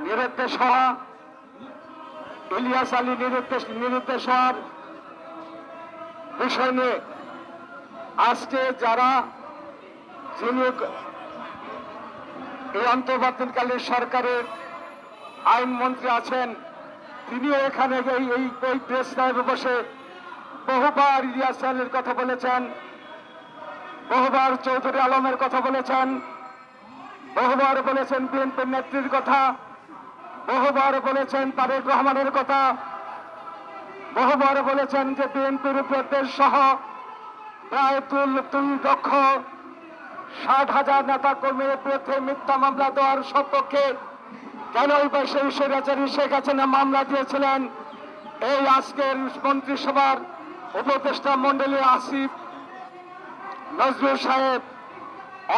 নিরুদ্দেশ হওয়া, ইলিয়াস আলী নিরুদ্দেশ হওয়ার বিষয় নিয়ে আজকে যারা যিনি এই অন্তর্বর্তীকালীন সরকারের আইনমন্ত্রী আছেন, তিনিও এখানে এই প্রেস ক্লাবে বসে বহুবার ইলিয়াস আলীর কথা বলেছেন, বহুবার চৌধুরী আলমের কথা বলেছেন, বহুবার বলেছেন বিএনপির নেত্রীর কথা, বহুবার বলেছেন তারেক রহমানের কথা, বহুবার বলেছেন যে বিএনপির উপদেশ সহ প্রায় 2,60,000 নেতা কর্মীর বিরুদ্ধে মিথ্যা মামলা দেওয়ার সপক্ষে কেন সেই স্বৈরাচারী শেখ হাসিনা মামলা দিয়েছিলেন। এই আজকের মন্ত্রিসভার উপদেষ্টা মন্ডলী আসিফ নজরুল সাহেব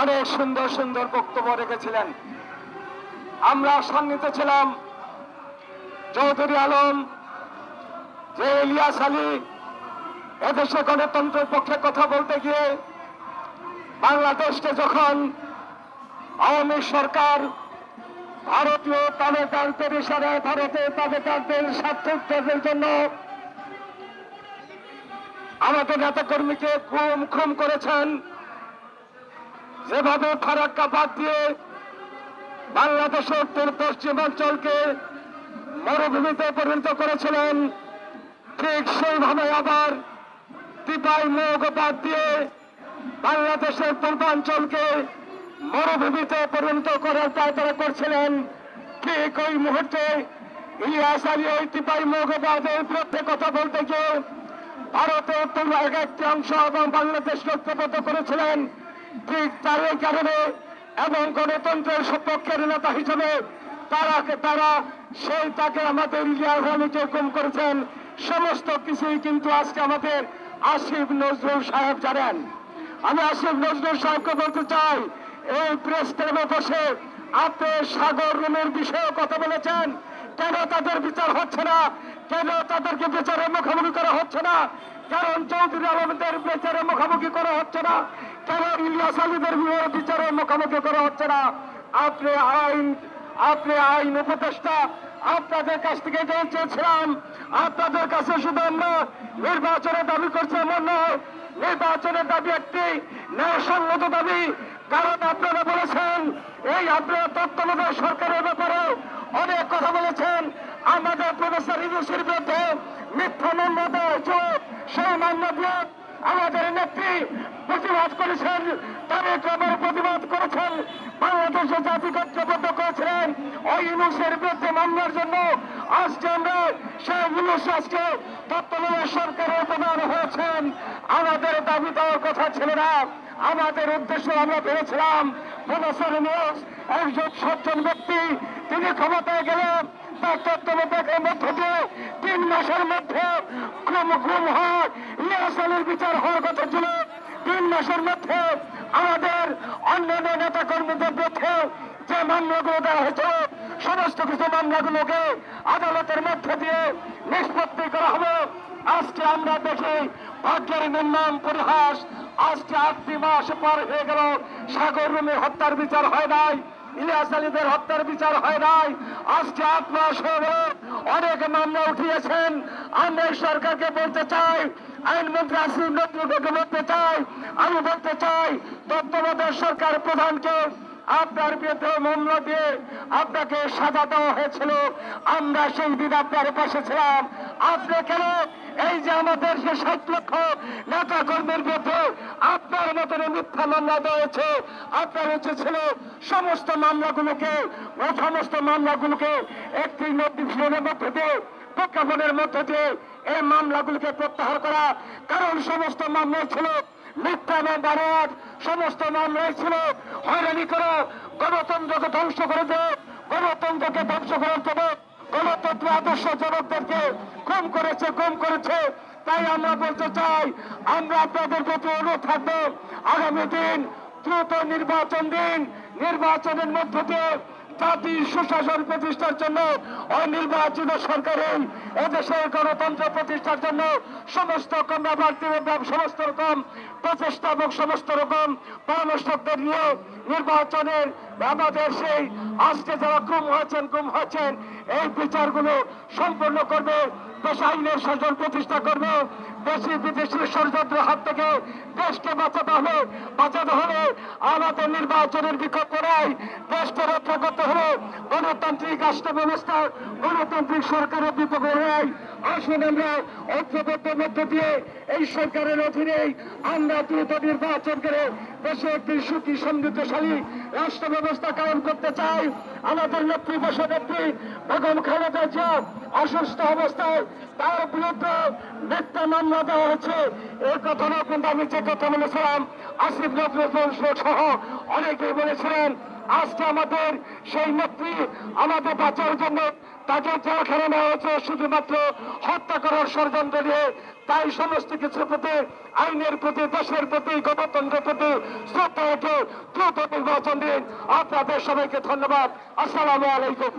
অনেক সুন্দর সুন্দর বক্তব্য রেখেছিলেন। আমরা সান্নিধ্য ছিলাম। চৌধুরী আলম যে ইলিয়াস আলী এদেশে গণতন্ত্রের পক্ষে কথা বলতে গিয়ে বাংলাদেশকে যখন আওয়ামী সরকার ভারতীয় তাবেদারদের ইশারায় ভারতের তাবেদারদের স্বার্থের জন্য আমাদের নেতাকর্মীকে খুন করেছেন, যেভাবে ফারাক্কা বাদ দিয়ে বাংলাদেশের উত্তর পশ্চিমাঞ্চলকে মরুভূমিতে পরিণত করেছিলেন, ঠিক সেইভাবে আবার টিপাই মুখ বাদ দিয়ে বাংলাদেশের পূর্বাঞ্চলকে মরুভূমিতে পরিণত করার দায় তারা করছিলেন। ঠিক ওই মুহূর্তে ইলিয়াস আলী ওই টিপাই মুখ বাদের বিরুদ্ধে কথা বলতে গিয়ে ভারতের একটি অংশ এবং বাংলাদেশকে ঐক্যবদ্ধ করেছিলেন। ঠিক তারই কারণে এবং গণতন্ত্রের সপক্ষের নেতা হিসেবে তারা তাকে আমাদের ইলিয়াস আলীকে হুকুম করেছেন। সমস্ত কিছুই কিন্তু আজকে আমাদের আসিফ নজরুল সাহেব জানেন। আমি আসিফ নজরুল সাহেবকে বলতে চাই, এই প্রেস ক্লাবে বসে আপনি সাগর রুমের বিষয়ে কথা বলেছেন, কেন তাদের বিচার হচ্ছে না, কেন তাদেরকে বিচারের মুখোমুখি করা হচ্ছে না, কারণ চৌধুরী আলমদের বিচারের মুখোমুখি করা হচ্ছে না, কেন ইলিয়াস আলীদের বিচারের মুখোমুখি করা হচ্ছে না। আপনি আইন উপদেষ্টা, আপনাদের কাছ থেকে যে চেয়েছিলাম, আপনাদের কাছে শুধু আমরা নির্বাচনের দাবি করছি এমন নয়, নির্বাচনের দাবি একটি ন্যায়সঙ্গত দাবি। কারণ আপনারা বলেছেন আপনারা তত্ত্বাবধায়ক সরকারের ব্যাপারে অনেক কথা বলেছেন, আমাদের প্রফেসর ইউনূসের বিরুদ্ধে মিথ্যা মামলা দেওয়া হয়েছে, সেই মামলা দিয়ে আমাদের নেত্রী প্রতিবাদ করেছেন, তারেক রহমান প্রতিবাদ করেছেন, বাংলাদেশের জাতিকে ঐক্যবদ্ধ করেছিলেন ওই ইউনূসের বিরুদ্ধে মামলার জন্য। আজকে আমরা সেই ইউনূস আজকে তত্ত্বাবধায়ক সরকারের প্রধান হয়েছেন। আমাদের দাবি দেওয়ার কথা ছিল না, আমাদের উদ্দেশ্য আমরা ভেবেছিলাম প্রফেসর ইউনূস একজন সজ্জন ব্যক্তি, তিনি ক্ষমতায় গেলেন, তার তত্ত্বাবধায়কের মধ্য দিয়ে 3 মাসের মধ্যে গুম হয় ইলিয়াস আলীর বিচার হওয়ার কথা ছিল। 3 মাসের মধ্যে আমাদের অন্যান্য নেতা কর্মীদের বিরুদ্ধে যে মামলাগুলো দেওয়া হয়েছে, সমস্ত কিছু মামলাগুলোকে আদালতের মধ্যে দিয়ে নিষ্পত্তি করা হবে। আজকে আমরা দেখি ভাগ্যের নির্মম পরিহাস, আজকে 8 মাস পর হয়ে গেল, সাগর রুমে হত্যার বিচার হয় নাই, ইলিয়াস আলীদের হত্যার বিচার হয় নাই, আজকে 8 মাস হয়ে গেল, অনেক মামলা উঠিয়েছেন। আমরা সরকারকে বলতে চাই, আইনমন্ত্রী আসিফ নজরুলকে বলতে চাই, আমি বলতে চাই তত্ত্বাবধায়ক সরকার প্রধানকে আপনার বিরুদ্ধে মামলা দিয়ে আপনাকে সাজা দেওয়া হয়েছিল, আমরা সেই দিন আপনার পাশে ছিলাম। আপনি কেন এই যে আমাদের যে 60 লক্ষ নেতা কর্মীর বিরুদ্ধে আপনার মতন মিথ্যা মামলা দেওয়া হয়েছে, আপনার উচিত ছিল সমস্ত মামলাগুলোকে একটি নোটিফিকেশনের মধ্যে দিয়ে প্রজ্ঞাপনের মধ্যে দিয়ে এই মামলাগুলিকে প্রত্যাহার করা। কারণ সমস্ত মামলায় ছিল মিথ্যা মামলার, সমস্ত মামলায় ছিল হয়রানি করা, গণতন্ত্রকে ধ্বংস করে দেয়, গণতন্ত্রকে ধ্বংস করার জন্য গণতন্ত্র আদর্শ জনকদেরকে গুম করেছে। তাই আমরা বলতে চাই, আমরা আপনাদের প্রতি অনুরোধ থাকবো, আগামী দিন দ্রুত নির্বাচন দিন, নির্বাচনের মধ্য দিয়ে জাতির সুশাসন প্রতিষ্ঠার জন্য অনির্বাচিত সরকারের এদেশের গণতন্ত্র প্রতিষ্ঠার জন্য সমস্ত সমস্ত রকম প্রচেষ্টা এবং সমস্ত রকম পরামর্শকদের নিয়ে নির্বাচনের আমাদের সেই আজকে যারা গুম হয়েছেন এই বিচারগুলো সম্পূর্ণ করবে, দেশ আইনের শাসন প্রতিষ্ঠা করবে, দেশি বিদেশি ষড়যন্ত্রের হাত থেকে দেশকে বাঁচাতে হলে আমাদের নির্বাচনের বিকল্প নাই। দেশকে রক্ষা করতে হলে গণতান্ত্রিক রাষ্ট্র ব্যবস্থা, গণতান্ত্রিক সরকারের বিকল্প নাই। আসুন আমরা ঐক্যবদ্ধ মধ্য দিয়ে এই সরকারের অধীনেই আমরা দ্রুত নির্বাচন করে দেশে একটি সুখী সমৃদ্ধশালী রাষ্ট্র ব্যবস্থা কায়েম করতে চাই। আমাদের নেত্রী দেশনেত্রী বেগম খালেদা জিয়া অসুস্থ অবস্থায় তার বিরুদ্ধে মিথ্যা মামলা দেওয়া হয়েছে। এই কথাটা কিন্তু আমি যে কথা বলেছিলাম, আসিফ নজরুল সহ অনেকেই বলেছিলেন। আজকে আমাদের সেই নেত্রী আমাদের বাঁচার জন্য তাকে জেলখানে নেওয়া হয়েছে শুধুমাত্র হত্যা করার ষড়যন্ত্র দিয়ে। তাই সমস্ত কিছুর প্রতি, আইনের প্রতি, দেশের প্রতি, গণতন্ত্রের প্রতি শ্রদ্ধা রেখে দ্রুত নির্বাচন দিন। আপনাদের সবাইকে ধন্যবাদ। আসসালামু আলাইকুম।